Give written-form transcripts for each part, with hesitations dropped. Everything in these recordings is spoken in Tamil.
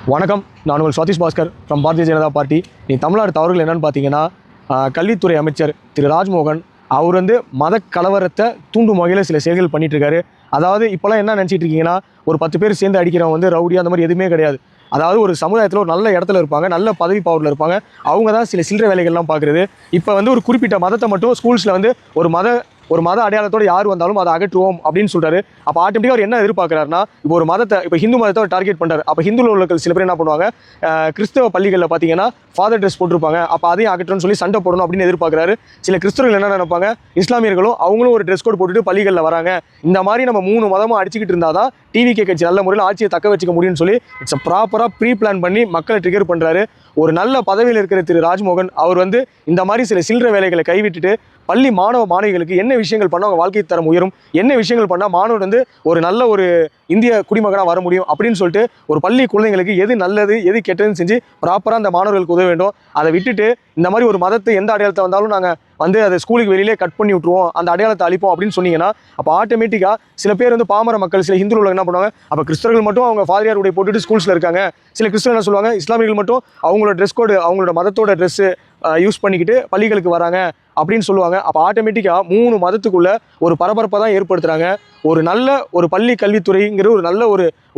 வணக்கம். நான் உங்கள் சதீஷ் பாஸ்கர் ஃப்ரம் பாரதிய ஜனதா பார்ட்டி. நீ தமிழ்நாடு தவறுகள் என்னென்னு பார்த்தீங்கன்னா, கல்வித்துறை அமைச்சர் திரு ராஜ்மோகன் அவர் மத கலவரத்தை தூண்டும் வகையில் சில செயல்கள் பண்ணிகிட்ருக்காரு. அதாவது இப்போலாம் என்ன நினச்சிட்டு இருக்கீங்கன்னா, ஒரு 10 பேர் சேர்ந்து அடிக்கிறவங்க ரவுடி அந்த மாதிரி எதுவுமே கிடையாது. அதாவது ஒரு சமுதாயத்தில் ஒரு நல்ல இடத்துல இருப்பாங்க, நல்ல பதவி பவரில் இருப்பாங்க, அவங்க தான் சில சில்லறை வேலைகள்லாம் பார்க்குறது. இப்போ ஒரு குறிப்பிட்ட மதத்தை மட்டும் ஸ்கூல்ஸில் ஒரு மத அடையாளத்தோடு யார் வந்தாலும் அதை அகற்றுவோம் அப்படின்னு சொல்கிறாரு. அப்போ ஆட்டோமேட்டிக்காக அவர் என்ன எதிர்பார்க்குறாருன்னா, இப்போ ஒரு மதத்தை இப்போ ஹிந்து மதத்தை டார்கெட் பண்ணுறாரு. அப்போ ஹிந்துவில் உள்ள சில பேர் என்ன பண்ணுவாங்க, கிறிஸ்தவ பள்ளிகளில் பார்த்தீங்கன்னா ஃபாதர் ட்ரெஸ் போட்டிருப்பாங்க, அப்போ அதையும் அகற்றணும்னு சொல்லி சண்டை போடணும் அப்படின்னு எதிர்பார்க்குறாரு. சில கிறிஸ்தவர்கள் என்ன நினைப்பாங்க, இஸ்லாமியர்களும் அவங்களும் ஒரு ட்ரெஸ் கோட் போட்டுட்டு பள்ளிகளில் வராங்க, இந்த மாதிரி நம்ம 3 மதமும் அடிச்சுக்கிட்டு இருந்தால் தான் டிவிகே கட்சி நல்ல முறையில் ஆட்சியை தக்க வச்சுக்க முடியும்னு சொல்லி இட்ஸ் ப்ராப்பராக ப்ரீ பிளான் பண்ணி மக்களை ட்ரிகர் பண்ணுறாரு. ஒரு நல்ல பதவியில் இருக்கிற திரு ராஜ்மோகன் அவர் இந்த மாதிரி சில சில்லறை வேலைகளை கைவிட்டுட்டு பள்ளி மாணவ மாணவிகளுக்கு என்ன விஷயங்கள் பண்ணால் அவங்க வாழ்க்கை தரம் உயரும், என்ன விஷயங்கள் பண்ணால் மாணவர் ஒரு நல்ல ஒரு இந்திய குடிமகனாக வர முடியும் அப்படின்னு சொல்லிட்டு ஒரு பள்ளி குழந்தைங்களுக்கு எது நல்லது எது கெட்டதுன்னு செஞ்சு ப்ராப்பராக அந்த மாணவர்களுக்கு உதவ வேண்டும். அதை விட்டுட்டு இந்த மாதிரி ஒரு மதத்தை எந்த அடையாளத்தை வந்தாலும் நாங்கள் அதை ஸ்கூலுக்கு வெளியிலே கட் பண்ணி விட்டுருவோம், அந்த அடையாளத்தை அழிப்போம் அப்படின்னு சொன்னீங்கன்னா, அப்போ ஆட்டோமேட்டிக்காக சில பேர் பாமர மக்கள் சில ஹிந்து உள்ள என்ன பண்ணுவாங்க, அப்போ கிறிஸ்தவர்கள் மட்டும் அவங்க ஃபாதரியார் உடைய போட்டுட்டு ஸ்கூல்ஸில் இருக்காங்க, சில கிறிஸ்தவர்கள் என்ன சொல்லுவாங்க, இஸ்லாமியர்கள் மட்டும் அவங்களோட ட்ரெஸ் கோடு அவங்களோட மதத்தோட ட்ரெஸ்ஸு யூஸ் பண்ணிக்கிட்டு பள்ளிகளுக்கு வராங்க அப்படின்னு சொல்லுவாங்க. அப்போ ஆட்டோமேட்டிக்காக 3 மதத்துக்குள்ள ஒரு பரபரப்பை தான் ஏற்படுத்துகிறாங்க. ஒரு நல்ல ஒரு பள்ளி கல்வித்துறைங்கிற ஒரு நல்ல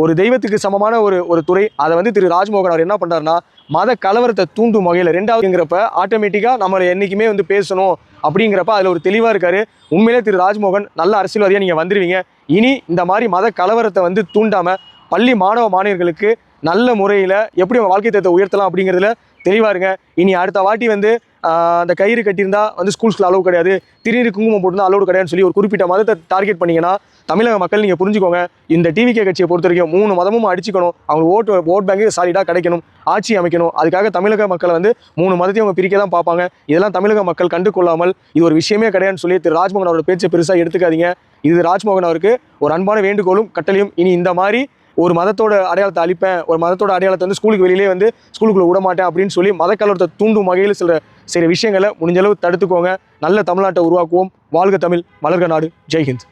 ஒரு தெய்வத்துக்கு சமமான ஒரு துறை. அதை திரு ராஜ்மோகன் அவர் என்ன பண்ணுறாருன்னா, மத கலவரத்தை தூண்டும் வகையில் 2வதுங்கிறப்ப ஆட்டோமேட்டிக்காக நம்மளை என்றைக்குமே பேசணும் அப்படிங்கிறப்ப அதில் ஒரு தெளிவாக இருக்காரு. உண்மையிலே திரு ராஜ்மோகன் நல்ல அரசியல்வாதியாக நீங்கள் வந்துடுவீங்க. இனி இந்த மாதிரி மத கலவரத்தை தூண்டாமல் பள்ளி மாணவ மாணவர்களுக்கு நல்ல முறையில் எப்படி அவங்க வாழ்க்கை தரத்தை உயர்த்தலாம் அப்படிங்கிறதுல தெளிவாக இருங்க. இனி அடுத்த வாட்டி அந்த கயிறு கட்டியிருந்தா ஸ்கூல்ஸில் அளவு கிடையாது, திடீர் குங்குமம் போட்டுருந்தா அளவு கிடையாதுன்னு சொல்லி ஒரு குறிப்பிட்ட மதத்தை டார்கெட் பண்ணிங்கன்னா தமிழக மக்கள் நீங்கள் புரிஞ்சுக்கோங்க, இந்த டிவிகே கட்சியை பொறுத்த வரைக்கும் 3 மதமும் அடிச்சுக்கணும், அவங்க ஓட் பேங்கு சாலிடாக கிடைக்கணும், ஆட்சி அமைக்கணும். அதுக்காக தமிழக மக்களை 3 மதத்தையும் அவங்க பிரிக்க தான் பார்ப்பாங்க. இதெல்லாம் தமிழக மக்கள் கண்டு கொள்ளாமல் இது ஒரு விஷயமே கிடையாதுன்னு சொல்லி திரு ராஜ்மோகன் அவரோட பேச்சை பெருசாக எடுத்துக்காதீங்க. இது ராஜ்மோகன் அவருக்கு ஒரு அன்பான வேண்டுகோளும் கட்டளையும். இனி இந்த மாதிரி ஒரு மதத்தோட அடையாளத்தை அழிப்பேன், ஒரு மதத்தோட அடையாளத்தை ஸ்கூலுக்கு வெளியிலே ஸ்கூலுக்குள்ள விட மாட்டேன் அப்படின்னு சொல்லி மத கலவரத்தை தூண்டும் வகையில் சில விஷயங்களை முடிஞ்சளவு தடுத்துக்கோங்க. நல்ல தமிழ்நாட்டை உருவாக்குவோம். வாழ்க தமிழ், வளர்க நாடு. ஜெய்ஹிந்த்.